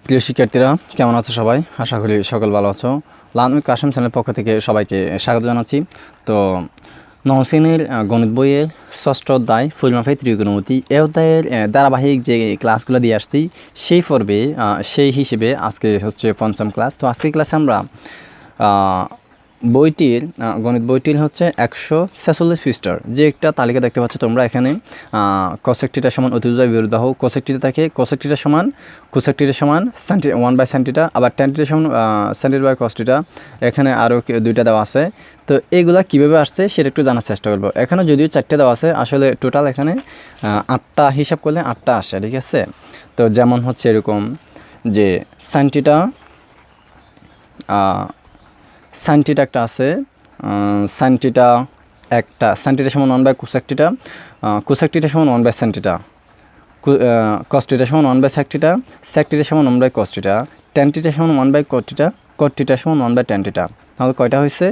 প্রিয় শিক্ষার্থীরা কেমন আছো সবাই? আশা করি সকল ভালো আছো। লার্নিং কাশেম চ্যানেলের পক্ষ থেকে সবাইকে স্বাগত জানাচ্ছি। তো নবম শ্রেণীর গণিত বইয়ের ষষ্ঠ অধ্যায় পরিমাপের ত্রিকোণমিতি এই অধ্যায়ের ধারাবাহিক যে ক্লাসগুলো দিয়ে আসছি সেই পর্বে সেই হিসেবে আজকে হচ্ছে পঞ্চম ক্লাস। তো আজকের ক্লাসে আমরা বইটির গণিত বইটির হচ্ছে 146 পৃষ্ঠার যে একটা তালিকা দেখতে পাচ্ছ তোমরা এখানে। cosec θ সমান অতিভুজ বিপরীত বাহু cosec θ থাকে cosec θ সমান cosec θ সমান 1/sin θ, আবার tan θ সমান sin θ বাই cos θ। এখানে আরও দুইটা দেওয়া আছে। তো এইগুলা কীভাবে আসছে সেটা একটু জানার চেষ্টা করবো। এখানে যদিও 4টে দেওয়া আছে, আসলে টোটাল এখানে 8টা হিসাব করলে 8টা আসে, ঠিক আছে। তো যেমন হচ্ছে এরকম যে sin θ sin θ একটা আছে, sin θ একটা sin θ সমান 1/cosec θ, cosec θ সমান 1/sin θ, cos θ সমান 1/sec θ, sec θ সমান 1/cos θ, tan θ সমান 1/cot θ, cot θ সমান 1/tan θ। তাহলে কয়টা হয়েছে?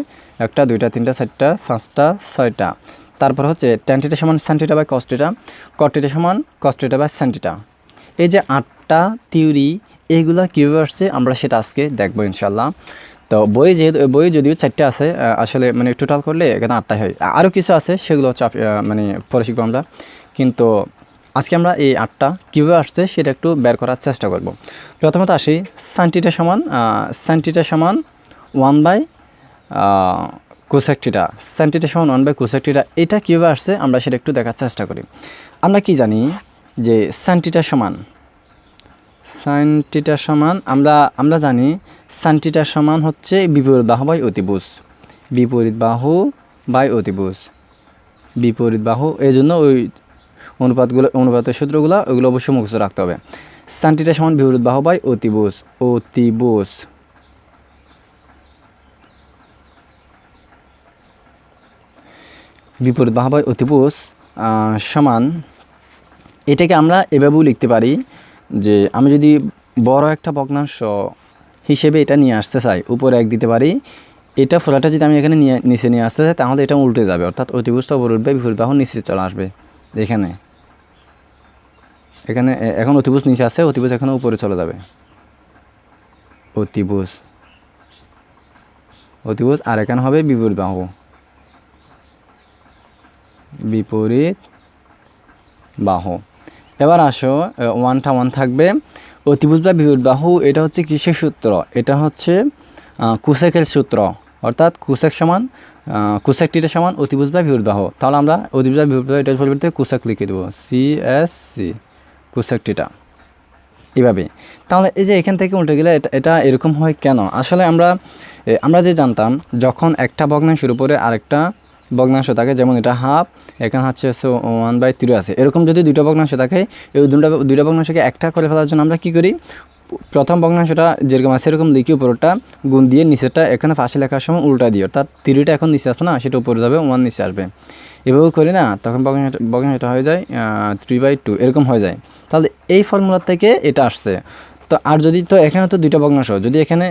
1টা 2টা 3টা 4টা 5টা 6টা। তারপর হচ্ছে tan θ সমান sin θ বাই cos θ, cot θ সমান cos θ বাই sin θ। এই যে 8টা থিওরি এইগুলা কীভাবে আসছে আমরা সেটা আজকে দেখবো ইনশাল্লাহ। তো বই যদিও 4টে আছে, আসলে মানে টোটাল করলে এখানে 8টাই হয়। আরও কিছু আছে সেগুলো হচ্ছে মানে পরে শিখবো আমরা, কিন্তু আজকে আমরা এই 8টা কীভাবে আসছে সেটা একটু বের করার চেষ্টা করব। প্রথমত আসি sin θ সমান sin θ সমান 1/cosec θ, sin θ সমান 1/cosec θ। এটা কীভাবে আসছে আমরা সেটা একটু দেখার চেষ্টা করি। আমরা কি জানি যে sin θ সমান আমরা জানি sin θ সমান হচ্ছে বিপরীত বাহু বাই অতিভুজ, বিপরীত বাহু। এই জন্য ওই অনুপাতের সূত্রগুলো ওইগুলো অবশ্যই মুখস্থ রাখতে হবে। sin θ সমান বিপরীত বাহু বাই অতিভুজ, বিপরীত বাহু বাই অতিভুজ সমান, এটাকে আমরা এভাবেও লিখতে পারি যে আমি যদি বড় একটা ভগ্নাংশ হিসেবে এটা নিয়ে আসতে চাই, উপরে 1 দিতে পারি। এটা ফলাটা যদি আমি এখানে নিচে নিয়ে আসতে চাই তাহলে এটা উল্টে যাবে, অর্থাৎ অতিভুজটা উপরে উঠবে, বিপরীত বাহু নিচে চলে আসবে। এখানে এখন অতিভুজ নিচে আসছে, অতিভুজ এখানে উপরে চলে যাবে, অতিভুজ আর এখানে হবে বিপরীত বাহু। এবার আসো 1টা 1 থাকবে। অতিভুজ বা বিপরীত বাহু এটা হচ্ছে কিসের সূত্র? এটা হচ্ছে কোসেকের সূত্র, অর্থাৎ কোসেক সমান কোসেক θ সমান অতিভুজ বা বিপরীত বাহু। তাহলে আমরা অতিভুজ বা বিপরীত বাহু এটার পরিবর্তে কোসেক লিখে দেবো, CSC কোসেক θ, এভাবে। তাহলে এই যে এখান থেকে উল্টে গেলে এটা এরকম হয় কেন? আসলে আমরা যে জানতাম যখন একটা ভগ্নাংশের উপরে আরেকটা ভগ্নাংশ থাকে, যেমন এটা হাফ, এখানে হচ্ছে 1/3 আছে, এরকম যদি দুটো ভগ্নাংশ থাকে এই দুটো ভগ্নাংশকে একটা করে ফেলার জন্য আমরা কী করি? প্রথম ভগ্নাংশটা যেরকম আছে এরকম লিখি, উপরটা গুণ দিয়ে নিচেরটা এখানে পাশে লেখার সময় উল্টা দিই, অর্থাৎ 3টা এখন নিচে আসবে না, সেটা উপরে যাবে, 1 নিচে আসবে। এভাবেও করি না, তখন ভগ্নাংশটা হয়ে যায় 3/2 এরকম হয়ে যায়। তাহলে এই ফর্মুলা থেকে এটা আসছে। তো আর যদি তো এখানে তো দুইটা ভগ্নাংশ, যদি এখানে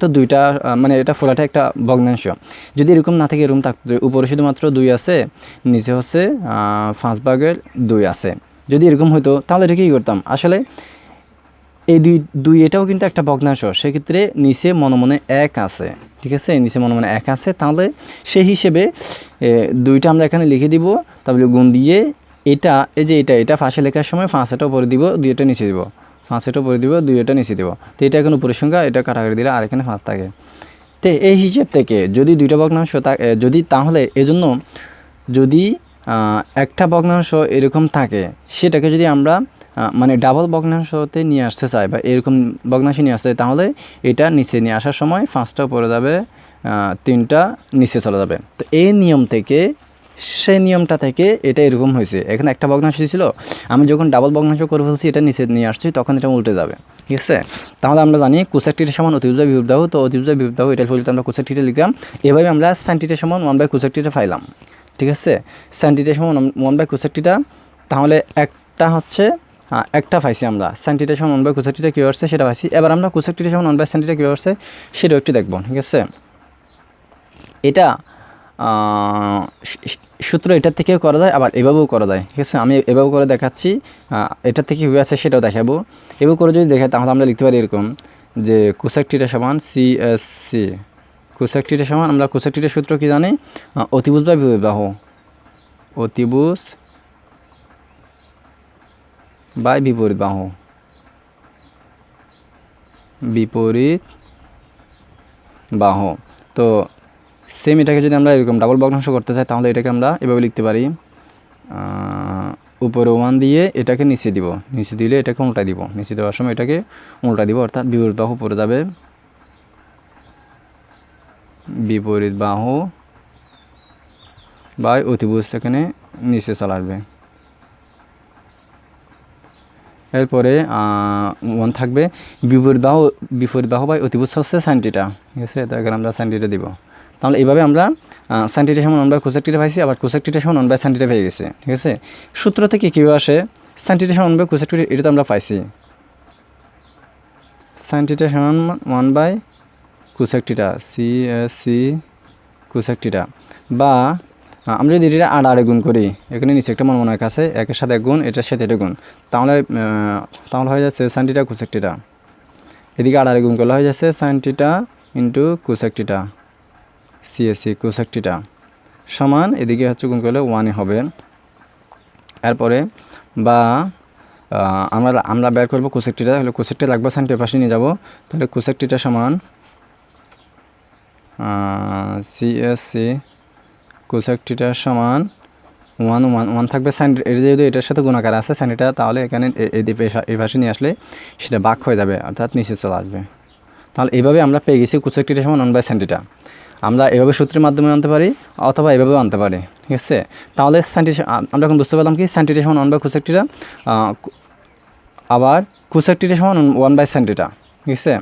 তো দুইটা মানে এটা ফোলাটা একটা ভগ্নাংশ, যদি এরকম না থাকে, এরকম থাকতো উপরে শুধুমাত্র 2 আছে, নিচে হচ্ছে 5/2 আছে, যদি এরকম হতো তাহলে এটা কী করতাম? আসলে এই দুই এটাও কিন্তু একটা ভগ্নাংশ, সেক্ষেত্রে নিচে মনে মনে 1 আছে, ঠিক আছে, নিচে মনে মনে 1 আছে। তাহলে সেই হিসেবে 2টা আমরা এখানে লিখে দিব, তাহলে গুণ দিয়ে এটা এই যে এটা পাশে লেখার সময় 5টা উপরে দিব, 2টা নিচে দিব, 5টা উপরে দিব, 2টা নিচে দিব। তো এটা এখন উপরের সংখ্যা, এটা কাটাকাটি দিলে আর এখানে 5 থাকে। তো এই হিসেব থেকে যদি দুইটা ভগ্নাংশ যদি, তাহলে এজন্য যদি একটা ভগ্নাংশ এরকম থাকে সেটাকে যদি আমরা মানে ডাবল ভগ্নাংশতে নিয়ে আসতে চাই বা এরকম ভগ্নাংশে নিয়ে আসতে চাই, তাহলে এটা নিচে নিয়ে আসার সময় 5টা উপরে যাবে, 3টা নিচে চলে যাবে। তো এই সেই নিয়মটা থেকে এটা এরকম হয়েছে। এখানে একটা ভগ্নাংশ ছিল, আমি যখন ডাবল ভগ্নাংশ করে ফেলছি এটা নিচে নিয়ে আসছি, তখন এটা উল্টে যাবে, ঠিক আছে। তাহলে আমরা জানি কোসেক θ সমান অতিভুজ বা বিপরীত বাহু, তো অতিভুজ বা বিপরীত বাহু এটার ফলে আমরা কোসেক θ লিখলাম। এভাবে আমরা sin θ সমান 1/cosec θ পাইলাম, ঠিক আছে। sin θ সমান 1/cosec θ, তাহলে একটা পাইছি আমরা, sin θ সমান 1/cosec θ কী আসছে সেটা পাইছি। এবার আমরা cosec θ সমান 1/sin θ কী আসছে সেটাও একটু দেখব, ঠিক আছে। এটা সূত্র এটার থেকেও করা যায়, আবার এভাবেও করা যায়। ঠিক আছে, আমি এভাবে করে দেখাচ্ছি, এটার থেকে কীভাবে আছে সেটাও দেখাবো। এভাবে করে যদি দেখাই তাহলে আমরা লিখতে পারি এরকম যে কোসেক থিটা সমান CSC। কোসেক থিটা সমান, আমরা কোসেক থিটার সূত্র কী জানি, অতিভুজ বা বিপরীত বাহু, অতিভুজ বা বিপরীত বাহু, বিপরীত বাহু। তো সেম এটাকে যদি আমরা এরকম ডাবল ভগ্নাংশ করতে চাই তাহলে এটাকে আমরা এভাবে লিখতে পারি, উপরে 1 দিয়ে এটাকে নিচে দিব, নিচে দিলে এটাকে উল্টাই দিব, নিচে দেওয়ার সময় এটাকে উল্টাই দিব, অর্থাৎ বিপরীত বাহু পড়ে যাবে, বিপরীত বাহু বা অতিভুজ এখানে নিচে চলে আসবে। এরপরে 1 থাকবে, বিপরীত বাহু বা অতিভুজ হচ্ছে sin থিটা। ঠিক আছে, তো এখানে আমরা sin থিটা দিব। তাহলে এইভাবে আমরা sin থিটা সমান 1 বাই কোসেক থিটা পাইছি, আবার কোসেক থিটা সমান 1 বাই sin থিটা পেয়ে গেছে। ঠিক আছে, সূত্র থেকে কীভাবে আসে, sin থিটা সমান 1 বাই কোসেক থিটা, এটা তো আমরা পাইছি, sin থিটা সমান 1 by cosec theta, CSC cosec theta. বা আমরা যদি এটা আড়াআড়ি গুণ করি, এখানে নিচে একটা মনে কাছে একের সাথে এক গুণ, এটার সাথে এটা গুণ, তাহলে হয়ে যাচ্ছে sin থিটা কোসেক থিটা। এদিকে আড়াআড়ি গুণ করলে হয়ে যাচ্ছে sin theta into cosec theta, CSC cosec theta সমান, এদিকে হচ্ছে গুণ করলে 1 হবে। এরপরে বা আমরা বের করবো কোসেক থিটা, তাহলে কোসেক থিটা লাগবে sin থিটার পাশে নিয়ে যাব, তাহলে কোসেক থিটা সমান CSC কোসেক থিটা সমান 1 থাকবে sin, এর যেহেতু এটার সাথে গুণাকার আছে sin থিটা, তাহলে এখানে এই পাশে নিয়ে আসলে সেটা ভাগ হয়ে যাবে, অর্থাৎ নিচে চলে আসবে। তাহলে এইভাবে আমরা পেয়ে গেছি কোসেক থিটা সমান 1 বাই sin থিটা। আমরা এভাবে সূত্রের মাধ্যমে আনতে পারি অথবা এভাবেও আনতে পারি। ঠিক আছে, তাহলে sin থিটা আমরা এখন বুঝতে পারলাম কি, sin থিটা সমান 1 বাই কোসেক থিটা, আবার কোসেক থিটা সমান 1 বাই sin থিটা। ঠিক আছে,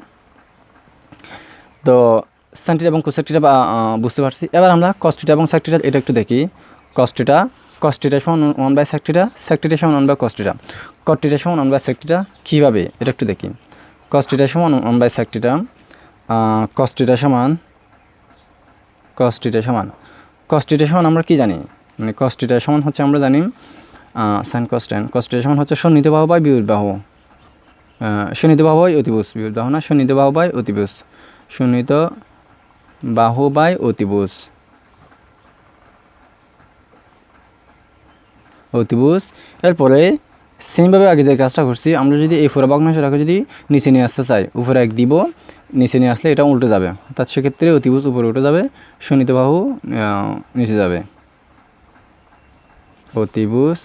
তো sin থিটা এবং কোসেক থিটা বুঝতে পারছি। এবার আমরা cos থিটা এবং sec থিটা এটা একটু দেখি। cos থিটা সমান 1 by sec theta, sec theta সমান 1 by cos theta, cot theta সমান 1 বাই sec থিটা, কীভাবে এটা একটু দেখি। cos থিটা সমান 1 by sec theta, cos theta সমান আমরা কি জানি, মানে cos থিটা সমান হচ্ছে আমরা জানি sin cos tan। cos theta সমান হচ্ছে সন্নিহিত বাহু বাই বিপরীত বাহু, সন্নিহিত বাহু বাই অতিভুজ, বিপরীত বাহু না, সন্নিহিত বাহু বাই অতিভুজ, সন্নিহিত বাহু বাই অতিভুজ, এরপরে সেমভাবে আগে যে কাজটা করছি, আমরা যদি এই পুরো ভগ্নাংশটাকে যদি নিচে নিয়ে আসতে চাই, উপরে 1 দিব, নিচে নিয়ে আসলে এটা উল্টে যাবে, অর্থাৎ সেক্ষেত্রে অতিভুজ উপরে উঠে যাবে, সন্নিহিত বাহু নিচে যাবে, অতিভুজ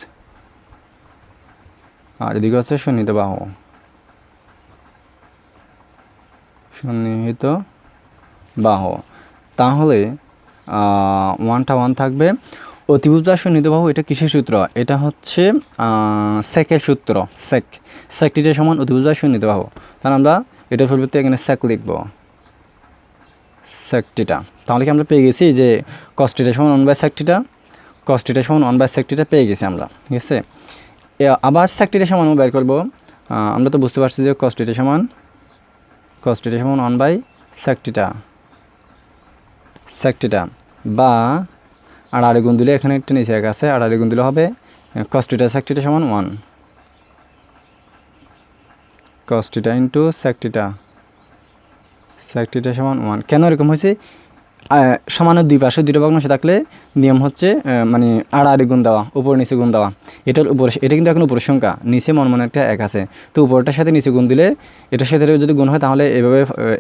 আর এদিকে হচ্ছে সন্নিহিত বাহু, সন্নিহিত বাহু। তাহলে 1 থাকবে, অতিভুজ বা সন্নিহিত বাহু, এটা কিসের সূত্র, এটা হচ্ছে সেকের সূত্র, sec থিটা সমান অতিভুজ বা সন্নিহিত বাহু। তাহলে আমরা এটার পরিবর্তে এখানে sec লিখব, sec থিটা। তাহলে কি আমরা পেয়ে গেছি যে cos থিটা সমান 1 by sec theta, cos theta সমান 1 বাই sec থিটা পেয়ে গেছি আমরা। ঠিক আছে, আবার sec থিটা সমান বের করব। আমরা তো বুঝতে পারছি যে cos থিটা সমান 1 বাই sec থিটা, বা আড়াআড়ি গুণ দিলে এখানে একটা নিচে এক আছে, আড়াআড়ি গুণ দিলে হবে cos থিটা sec থিটা সমান 1, cos theta into sec theta সমান 1। কেন এরকম হয়েছে, সমানের দুই পাশে দুটো ভগ্নাংশ থাকলে নিয়ম হচ্ছে মানে আড়াআড়ি গুণ দেওয়া, উপর নিচে গুণ দেওয়া। এটার উপরে, এটা কিন্তু এখন উপরের সংখ্যা, নিচে মনে একটা 1 আছে, তো উপরটার সাথে নিচে গুণ দিলে এটার সাথে যদি গুণ হয় তাহলে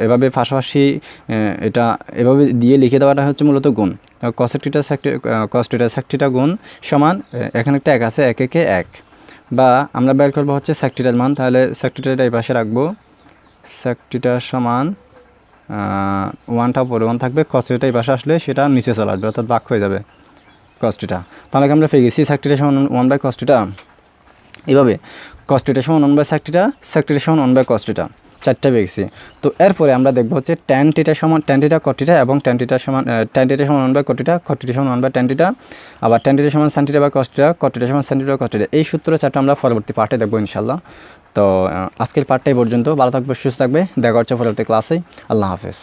এভাবে পাশাপাশি এটা এভাবে দিয়ে লিখে দেওয়াটা হচ্ছে মূলত গুণ। cos থিটা sec থিটা গুণ সমান, এখানে একটা 1 আছে, 1 একে 1, বা আমরা বের করবো হচ্ছে sec থিটার মান, তাহলে sec থিটাটা এই পাশে রাখবো, sec থিটা সমান 1টা উপরে 1 থাকবে, cos থিটা এই পাশে আসলে সেটা নিচে চলে আসবে, অর্থাৎ ভাগ হয়ে যাবে cos থিটা। তাহলে আমরা পেয়ে গেছি sec থিটা সমান 1 বাই cos থিটা। এইভাবে cos থিটা সমান 1 by sec theta, sec theta সমান 1 বাই cos থিটা, 4টা পেয়ে গেছি। তো এরপরে আমরা দেখবো হচ্ছে tan থিটা সমান tan থিটা cot থিটা, এবং tan থিটা সমান 1 by cot theta, cot theta সমান 1 বাই tan থিটা, আবার tan থিটা সমান sin theta by cos theta, cot theta সমান sin theta by cos theta. এই সূত্র 4টা আমরা পরবর্তী পার্টে দেখবো ইনশাআল্লাহ। তো আজকের পার্টটাই পর্যন্ত, ভালো থাকবে, সুস্থ থাকবে, দেখা হচ্ছে পরবর্তী ক্লাসে। আল্লাহ হাফেজ।